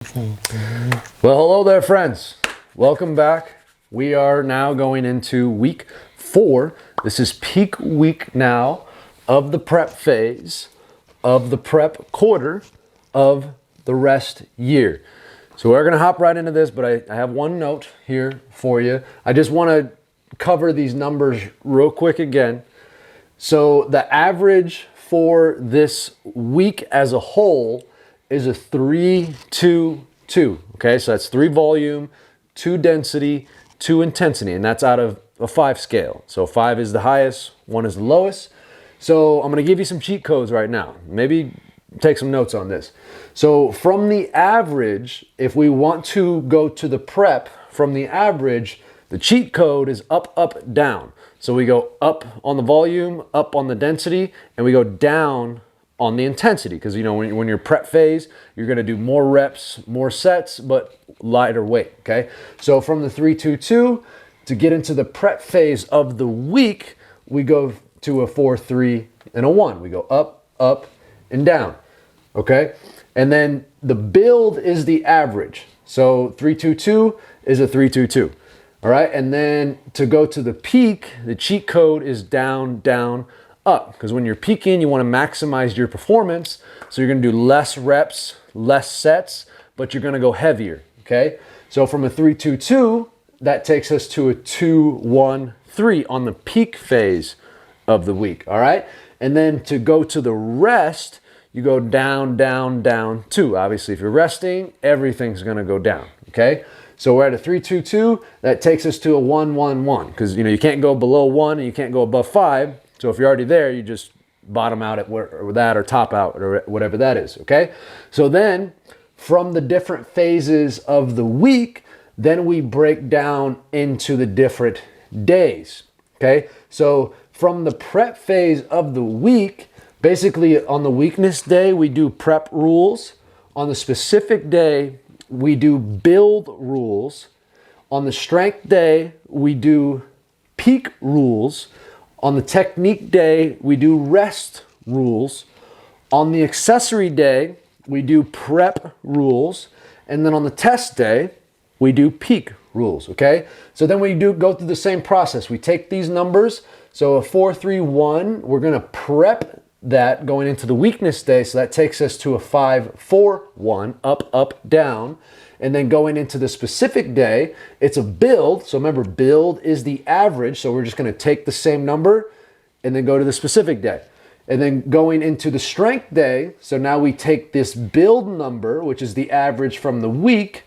Well, hello there, friends. Welcome back. We are now going into week 4. This is peak week now of the prep phase, of the prep quarter, of the rest year. So we're going to hop right into this, but I have one note here for you. I just want to cover these numbers real quick again. So the average for this week as a whole is a 3-2-2. Okay, so that's 3 volume, 2 density, 2 intensity, and that's out of a 5 scale. So 5 is the highest, 1 is the lowest. So I'm going to give you some cheat codes right now. Maybe take some notes on this. So from the average, if we want to go to the prep from the average, the cheat code is up, up, down. So we go up on the volume, up on the density, and we go down on the intensity, because you know when you're prep phase, you're going to do more reps, more sets, but lighter weight. Okay, so from the 3-2-2 to get into the prep phase of the week, we go to a 4-3 and a 1. We go up, up, and down. Okay, and then the build is the average. So 3-2-2 is a 3-2-2. All right, and then to go to the peak, the cheat code is down, down, up, because when you're peaking, you want to maximize your performance. So you're going to do less reps, less sets, but you're going to go heavier. Okay, so from a 3-2-2, that takes us to a 2-1-3 on the peak phase of the week. All right, and then to go to the rest, you go down, down, down, 2. Obviously, if you're resting, everything's going to go down. Okay, so we're at a 3-2-2. That takes us to a 1-1-1, because you can't go below 1 and you can't go above 5. So if you're already there, you just bottom out at that or top out or whatever that is, okay? So then from the different phases of the week, then we break down into the different days, okay? So from the prep phase of the week, basically on the weakness day, we do prep rules. On the specific day, we do build rules. On the strength day, we do peak rules. On the technique day, we do rest rules. On the accessory day, we do prep rules. And then on the test day, we do peak rules, okay? So then we do go through the same process. We take these numbers. So a 4-3-1, we're gonna prep that going into the weakness day. So that takes us to a 5-4-1, up, up, down. And then going into the specific day, it's a build. So remember, build is the average. So we're just going to take the same number and then go to the specific day. And then going into the strength day, so now we take this build number, which is the average from the week,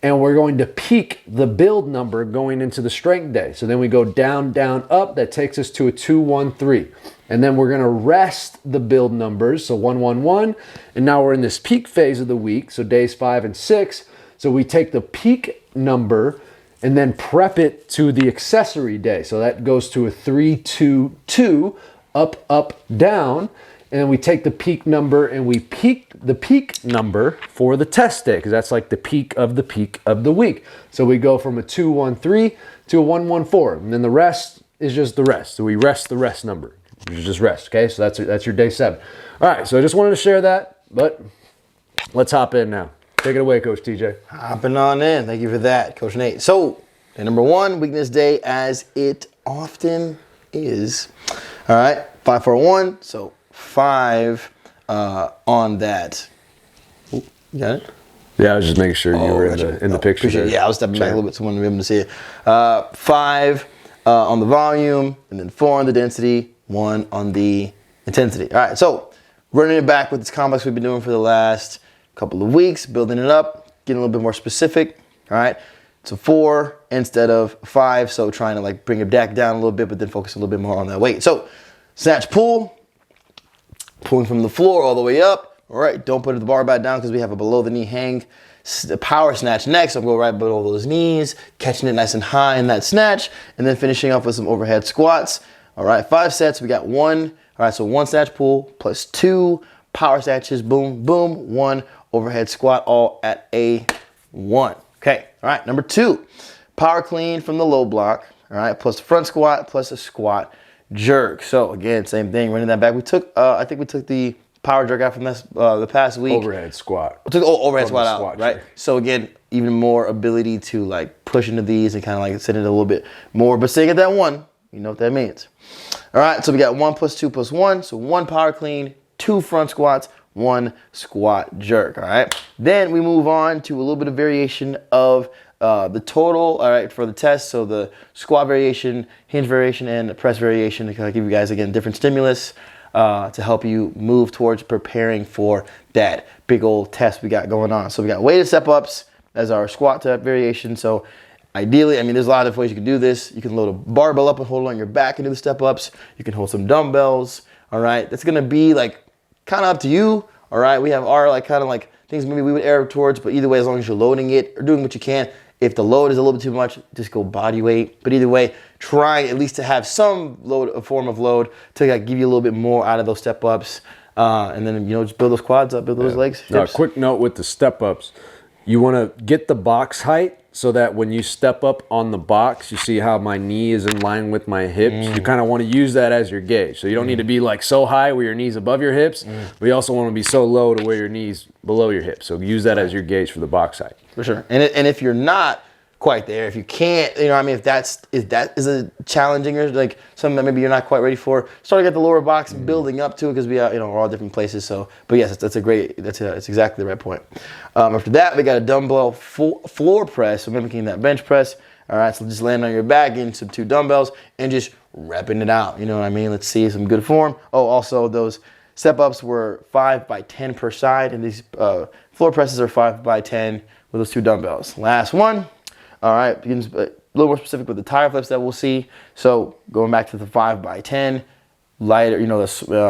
and we're going to peak the build number going into the strength day. So then we go down, down, up. That takes us to a 2-1-3. And then we're going to rest the build numbers, so 1-1-1. And now we're in this peak phase of the week, so days 5 and 6. So we take the peak number and then prep it to the accessory day. So that goes to a 3-2-2, up, up, down. And then we take the peak number and we peak the peak number for the test day, because that's like the peak of the week. So we go from a 2-1-3 to a 1-1-4. And then the rest is just the rest. So we rest the rest number. You just rest, okay? So that's your day 7. All right, so I just wanted to share that, but let's hop in now. Take it away, Coach TJ. Hopping on in. Thank you for that, Coach Nate. So, day number 1, weakness day, as it often is. All right, 5-4-1. So 5 on that. Ooh, you got it? Yeah, I was just making sure you were in the picture. Appreciate it. Yeah, I was stepping back a little bit so I wanted to be able to see it. 5 on the volume, and then 4 on the density, 1 on the intensity. All right, so running it back with this complex we've been doing for the last couple of weeks, building it up, getting a little bit more specific. All right, so 4 instead of 5, so trying to like bring it back down a little bit, but then focus a little bit more on that weight. So snatch pull, pulling from the floor all the way up. All right, don't put the bar back down because we have a below the knee hang power snatch next. So go right below those knees, catching it nice and high in that snatch, and then finishing off with some overhead squats. All right, 5 sets. We got 1. All right, so 1 snatch pull plus 2 power snatches. Boom, boom. 1 overhead squat, all at a 1. Okay, all right, number 2, power clean from the low block. All right, plus the front squat plus a squat jerk. So again, same thing, running that back. We took, I think we took the power jerk out from this the past week. Overhead squat. Took the overhead From the squat out, squat right? trick. So again, even more ability to like push into these and kind of like sit it a little bit more. But staying at that 1, you know what that means. All right, so we got 1 + 2 + 1. So 1 power clean, 2 front squats, 1 squat jerk. All right. Then we move on to a little bit of variation of the total, all right, for the test. So the squat variation, hinge variation, and the press variation to kind of give you guys, again, different stimulus to help you move towards preparing for that big old test we got going on. So we got weighted step-ups as our squat type variation. So ideally, I mean, there's a lot of ways you can do this. You can load a barbell up and hold it on your back and do the step-ups. You can hold some dumbbells, all right? That's going to be, like, kind of up to you, all right? We have our, like, kind of like things maybe we would err towards, but either way, as long as you're loading it or doing what you can. If the load is a little bit too much, just go body weight. But either way, try at least to have some load, a form of load to like, give you a little bit more out of those step-ups. And then, you know, just build those quads up, build those legs. Now, a quick note with the step-ups. You want to get the box height so that when you step up on the box, you see how my knee is in line with my hips. You kind of want to use that as your gauge. So you don't need to be like so high where your knee's above your hips, but you also want to be so low to where your knee's below your hips. So use that as your gauge for the box height. For sure. And if you're not quite there, if you can't, you know what I mean, if that is a challenging or like something that maybe you're not quite ready for, starting at the lower box and building up to it, because we are, you know, we're all different places. So, but yes, that's exactly the right point. After that, we got a dumbbell floor press, so mimicking that bench press. All right, so just land on your back, getting some 2 dumbbells and just repping it out. You know what I mean? Let's see some good form. Oh, also those step-ups were 5 by 10 per side, and these floor presses are 5 by 10 with those 2 dumbbells. Last one. All right, begins a little more specific with the tire flips that we'll see. So going back to the 5 by 10, lighter, you know,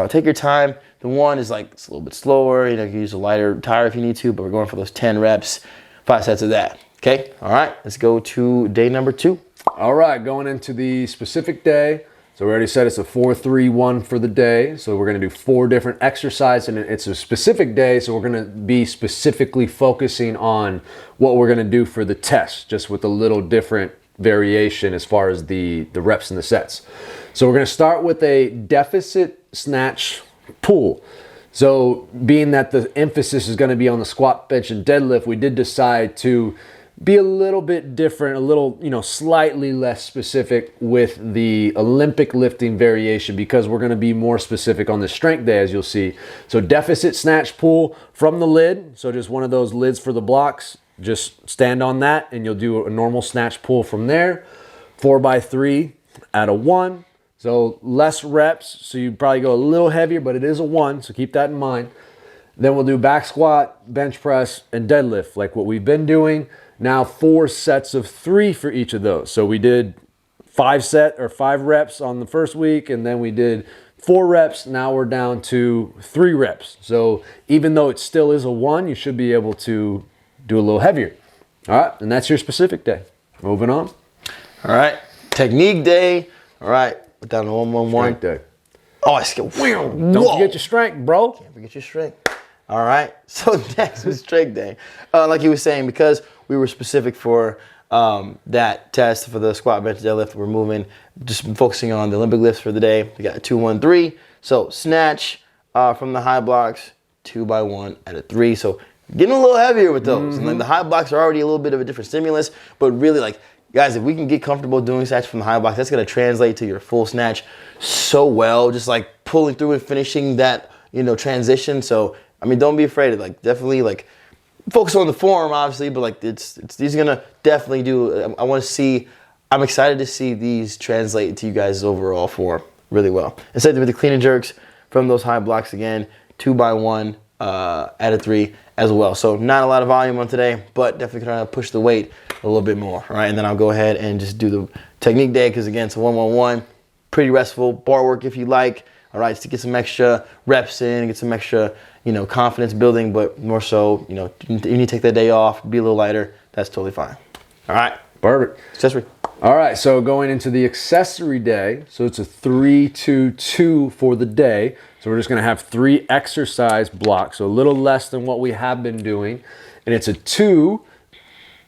take your time. The 1 is like, it's a little bit slower. You know, you can use a lighter tire if you need to, but we're going for those 10 reps, 5 sets of that. Okay, all right, let's go to day number 2. All right, going into the specific day. So we already said it's a 4-3-1 for the day. So we're gonna do 4 different exercises, and it's a specific day. So we're gonna be specifically focusing on what we're gonna do for the test, just with a little different variation as far as the reps and the sets. So we're gonna start with a deficit snatch pull. So being that the emphasis is gonna be on the squat, bench, and deadlift, we did decide to be a little bit different, a little, you know, slightly less specific with the Olympic lifting variation, because we're going to be more specific on the strength day, as you'll see. So deficit snatch pull from the lid. So just one of those lids for the blocks, just stand on that and you'll do a normal snatch pull from there. 4 by 3 at a 1. So less reps. So you probably go a little heavier, but it is a 1. So keep that in mind. Then we'll do back squat, bench press, and deadlift like what we've been doing. Now 4 sets of 3 for each of those. So we did 5 reps on the first week, and then we did 4 reps. Now we're down to 3 reps. So even though it still is a 1, you should be able to do a little heavier. All right, and that's your specific day. Moving on. All right, technique day. All right, put down the 1-1-1. Strength day. Oh, I skipped. Don't forget your strength, bro. Can't forget your strength. All right, so next was strength day. Like you were saying, because we were specific for that test for the squat, bench, deadlift, we're moving, just focusing on the Olympic lifts for the day. We got 2-1-3. So snatch from the high blocks, 2 by 1 at a 3. So getting a little heavier with those. And then the high blocks are already a little bit of a different stimulus, but really, like, guys, if we can get comfortable doing snatch from the high blocks, that's going to translate to your full snatch so well, just like pulling through and finishing that, you know, transition. So I mean, don't be afraid of, like, definitely, like, focus on the form, obviously, but, like, these are gonna definitely do. I want to see. I'm excited to see these translate to you guys' overall form really well. Instead with the clean and jerks from those high blocks again, 2 by 1 at a 3 as well. So not a lot of volume on today, but definitely trying to push the weight a little bit more. All right, and then I'll go ahead and just do the technique day, because again, it's a 1-1-1, pretty restful bar work if you like. All right, just to get some extra reps in, get some extra, you know, confidence building, but more so, you know, you need to take that day off, be a little lighter. That's totally fine. All right. Perfect. Accessory. All right, so going into the accessory day, so it's a 3-2-2 for the day. So we're just gonna have 3 exercise blocks, so a little less than what we have been doing. And it's a 2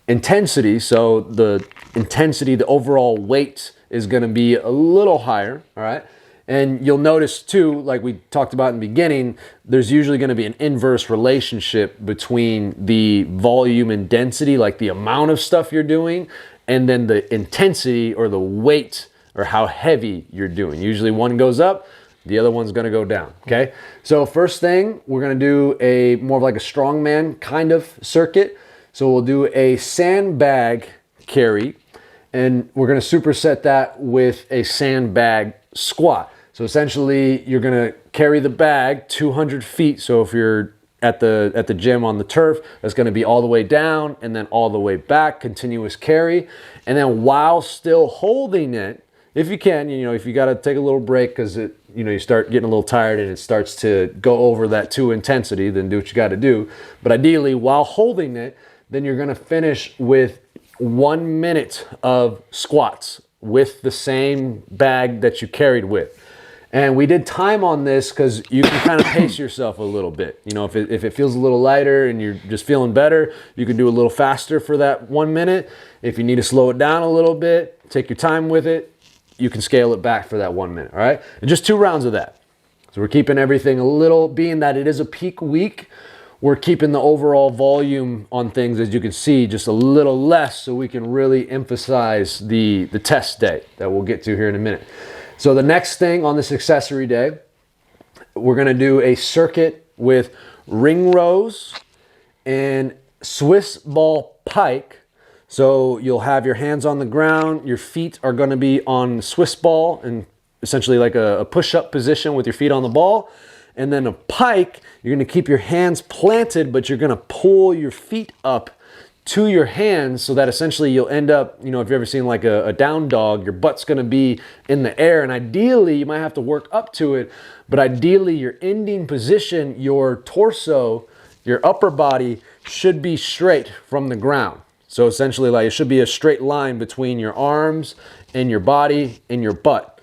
intensity, so the intensity, the overall weight is gonna be a little higher, all right? And you'll notice too, like we talked about in the beginning, there's usually going to be an inverse relationship between the volume and density, like the amount of stuff you're doing, and then the intensity or the weight or how heavy you're doing. Usually one goes up, the other one's going to go down. Okay. So first thing, we're going to do a more of like a strongman kind of circuit. So we'll do a sandbag carry, and we're going to superset that with a sandbag squat. So essentially you're going to carry the bag 200 feet. So if you're at the gym on the turf, that's going to be all the way down and then all the way back, continuous carry. And then while still holding it, if you can, if you got to take a little break because you start getting a little tired and it starts to go over that too intensity, then do what you got to do. But ideally, while holding it, then you're going to finish with 1 minute of squats with the same bag that you carried with. And we did time on this because you can kind of pace yourself a little bit. If it feels a little lighter and you're just feeling better, you can do a little faster for that 1 minute. If you need to slow it down a little bit, take your time with it, you can scale it back for that 1 minute, all right? And just 2 rounds of that. So we're keeping everything a little, being that it is a peak week, we're keeping the overall volume on things, as you can see, just a little less so we can really emphasize the test day that we'll get to here in a minute. So the next thing on this accessory day, we're gonna do a circuit with ring rows and Swiss ball pike. So you'll have your hands on the ground, your feet are gonna be on Swiss ball and essentially like a push-up position with your feet on the ball. And then a pike, you're gonna keep your hands planted, but you're gonna pull your feet up to your hands so that essentially you'll end up, if you've ever seen like a down dog, your butt's gonna be in the air. And ideally, you might have to work up to it, but ideally your ending position, your torso, your upper body should be straight from the ground. So essentially like it should be a straight line between your arms and your body and your butt,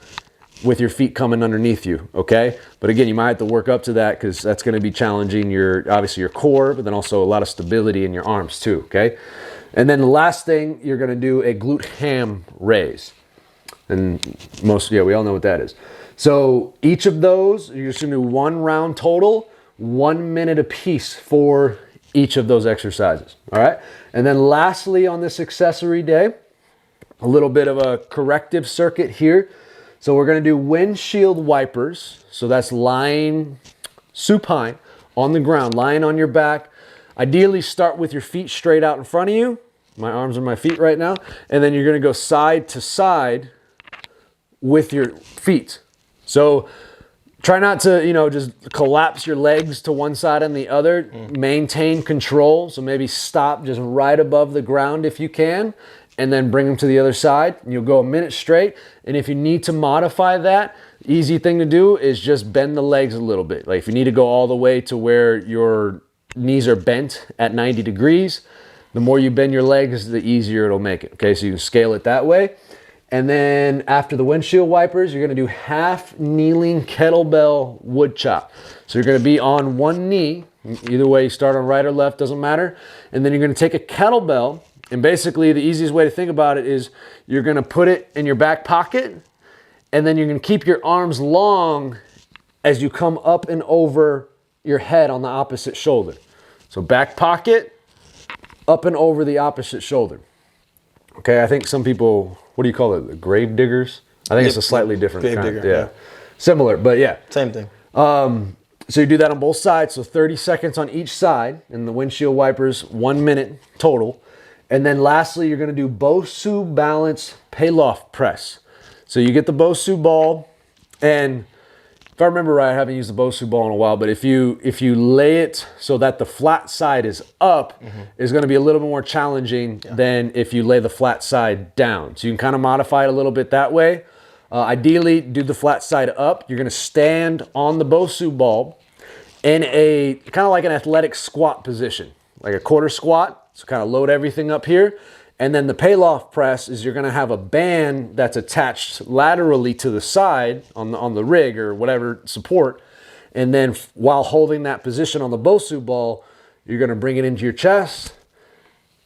with your feet coming underneath you, okay? But again, you might have to work up to that because that's gonna be challenging obviously your core, but then also a lot of stability in your arms too, okay? And then the last thing, you're gonna do a glute ham raise. And we all know what that is. So each of those, you're just gonna do 1 round total, 1 minute apiece for each of those exercises, all right? And then lastly on this accessory day, a little bit of a corrective circuit here. So we're gonna do windshield wipers. So that's lying supine on the ground, lying on your back. Ideally start with your feet straight out in front of you. My arms are my feet right now. And then you're gonna go side to side with your feet. So try not to, just collapse your legs to one side and the other. Maintain control. So maybe stop just right above the ground if you can, and then bring them to the other side. You'll go a minute straight. And if you need to modify that, easy thing to do is just bend the legs a little bit. Like if you need to go all the way to where your knees are bent at 90 degrees, the more you bend your legs, the easier it'll make it. Okay, so you can scale it that way. And then after the windshield wipers, you're gonna do half kneeling kettlebell wood chop. So you're gonna be on one knee. Either way, you start on right or left, doesn't matter. And then you're gonna take a kettlebell, and basically the easiest way to think about it is you're gonna put it in your back pocket, and then you're gonna keep your arms long as you come up and over your head on the opposite shoulder. So back pocket, up and over the opposite shoulder. Okay, I think some people, what do you call it? The grave diggers? I think it's a slightly different grave kind. digger, Yeah. Similar, but yeah. Same thing. So you do that on both sides, so 30 seconds on each side, and the windshield wipers, 1 minute total. And then lastly, you're gonna do Bosu balance Pallof press. So you get the Bosu ball, and if I remember right, I haven't used the Bosu ball in a while, but if you lay it so that the flat side is up, is gonna be a little bit more challenging than if you lay the flat side down. So you can kind of modify it a little bit that way. Ideally, do the flat side up. You're gonna stand on the Bosu ball in a kind of like an athletic squat position, like a quarter squat. So kind of load everything up here. And then the Pallof press is you're gonna have a band that's attached laterally to the side on the rig or whatever support. And then while holding that position on the Bosu ball, you're gonna bring it into your chest,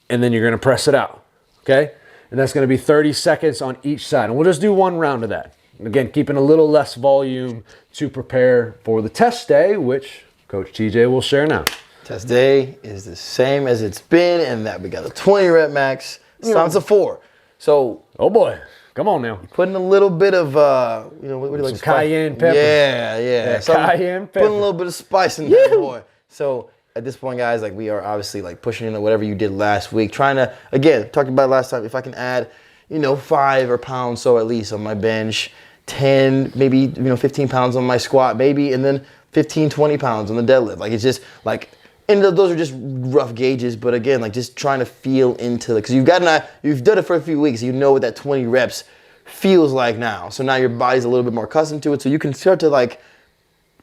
and then you're gonna press it out, okay? And that's gonna be 30 seconds on each side. And we'll just do 1 round of that. again, keeping a little less volume to prepare for the test day, which Coach TJ will share now. Test day is the same as it's been, and that we got a 20 rep max. Sounds a 4. So, oh boy, come on now. Putting a little bit of, what do you like? Some cayenne pepper. Yeah. Cayenne pepper. Putting a little bit of spice in that boy. So at this point, guys, like we are obviously like pushing into whatever you did last week. Trying to, again, talked about it last time, if I can add, 5 or pounds so at least on my bench, 10, maybe, 15 pounds on my squat, maybe, and then 15, 20 pounds on the deadlift. Like it's just like, and those are just rough gauges, but again, like just trying to feel into it. Because you've done it for a few weeks, you know what that 20 reps feels like now. So now your body's a little bit more accustomed to it, so you can start to like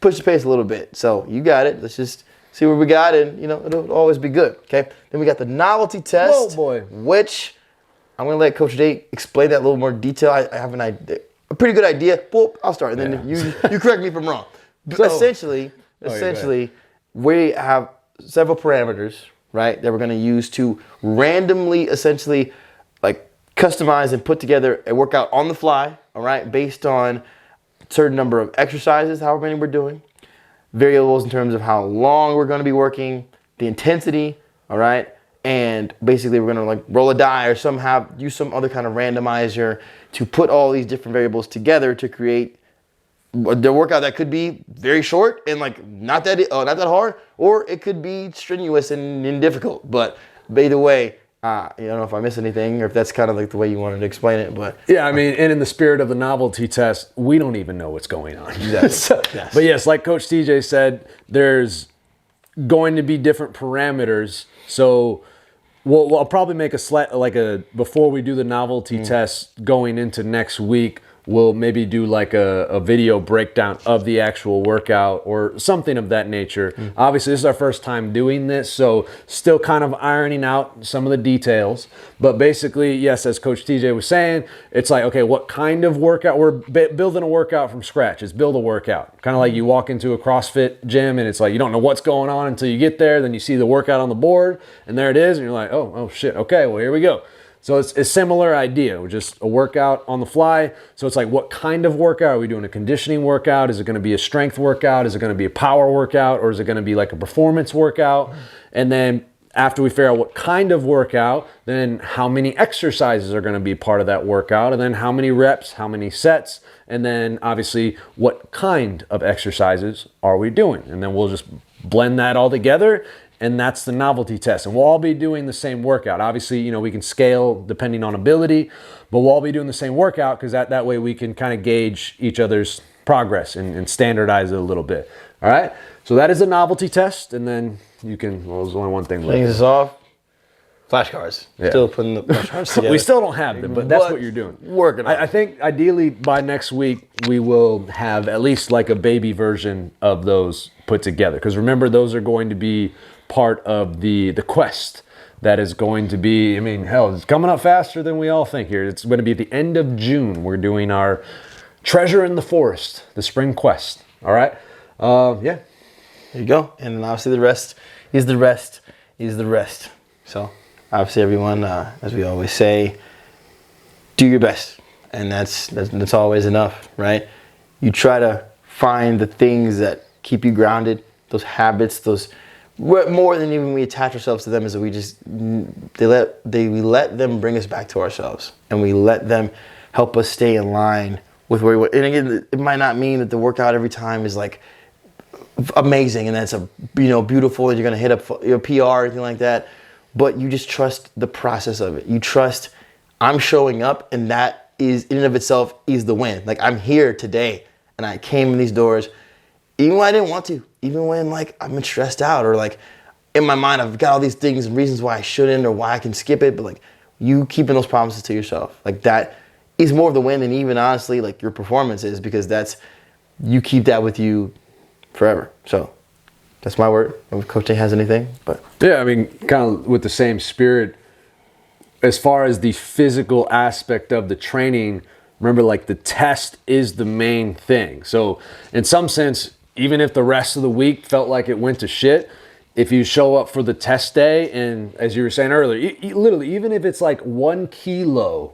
push the pace a little bit. So you got it. Let's just see what we got, and it'll always be good. Okay. Then we got the novelty test. Oh boy. Which I'm gonna let Coach Day explain that a little more detail. I have an idea, a pretty good idea. Well, I'll start, and then you correct me if I'm wrong. But essentially, we have several parameters, right, that we're going to use to randomly, essentially, like customize and put together a workout on the fly, all right, based on a certain number of exercises, however many we're doing, variables in terms of how long we're going to be working, the intensity, all right, and basically we're going to like roll a die or use some other kind of randomizer to put all these different variables together to create the workout that could be very short and like not that hard, or it could be strenuous and difficult. But either way, I don't know if I missed anything or if that's kind of like the way you wanted to explain it. But yeah, I mean, and in the spirit of the novelty test, we don't even know what's going on. Exactly. Yes. But yes, like Coach TJ said, there's going to be different parameters. So I'll probably make before we do the novelty test going into next week, we'll maybe do like a video breakdown of the actual workout or something of that nature. Obviously, this is our first time doing this, so still kind of ironing out some of the details. But basically, yes, as Coach TJ was saying, it's like, okay, what kind of workout? We're building a workout from scratch. It's build a workout. Kind of like you walk into a CrossFit gym and it's like you don't know what's going on until you get there. Then you see the workout on the board and there it is. And you're like, oh shit, okay, well, here we go. So it's a similar idea, just a workout on the fly. So it's like, what kind of workout? Are we doing a conditioning workout? Is it going to be a strength workout? Is it going to be a power workout? Or is it going to be like a performance workout? And then after we figure out what kind of workout, then how many exercises are going to be part of that workout? And then how many reps, how many sets? And then obviously, what kind of exercises are we doing? And then we'll just blend that all together. And that's the novelty test. And we'll all be doing the same workout. Obviously, we can scale depending on ability, but we'll all be doing the same workout because that way we can kind of gauge each other's progress and standardize it a little bit. All right? So that is a novelty test. And then there's only one thing left. Things is off. Flashcards. Yeah. Still putting the flashcards together. We still don't have them, but that's what you're doing. Working on it. I think ideally by next week, we will have at least like a baby version of those put together. Because remember, those are going to be part of the quest that is going to be, it's coming up faster than we all think here. It's going to be at the end of June. We're doing our Treasure in the Forest, the spring quest. All right? Yeah. There you go. And then obviously the rest is the rest is the rest. So obviously everyone, as we always say, do your best. And that's always enough, right? You try to find the things that keep you grounded, those habits, those more than even we attach ourselves to them, is that we let them bring us back to ourselves, and we let them help us stay in line with where we want. And again, it might not mean that the workout every time is like amazing and that's beautiful and you're gonna hit a PR or anything like that, but you just trust the process of it. You trust I'm showing up, and that is in and of itself is the win. Like, I'm here today and I came in these doors even when I didn't want to, even when like I've been stressed out or like in my mind I've got all these things and reasons why I shouldn't or why I can skip it, but like you keeping those promises to yourself, like that is more of the win than even honestly like your performance is, because you keep that with you forever. So that's my word. If Coach Day has anything, but yeah, kind of with the same spirit, as far as the physical aspect of the training, remember, like, the test is the main thing. So in some sense, even if the rest of the week felt like it went to shit, if you show up for the test day, and as you were saying earlier, literally, even if it's like 1 kilo,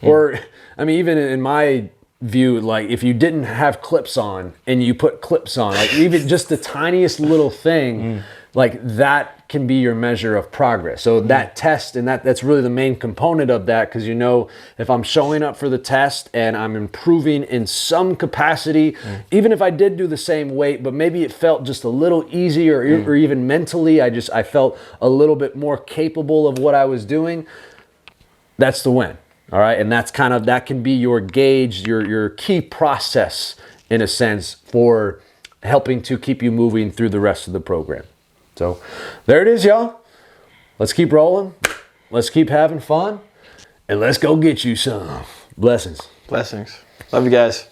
or even in my view, like if you didn't have clips on and you put clips on, like even just the tiniest little thing, like that can be your measure of progress. So that test, and that's really the main component of that, because you know, if I'm showing up for the test and I'm improving in some capacity, even if I did do the same weight, but maybe it felt just a little easier, or even mentally, I felt a little bit more capable of what I was doing, that's the win. All right, and that's kind of, that can be your gauge, your key process in a sense for helping to keep you moving through the rest of the program. So there it is, y'all. Let's keep rolling. Let's keep having fun, and let's go get you some blessings. Blessings. Love you guys.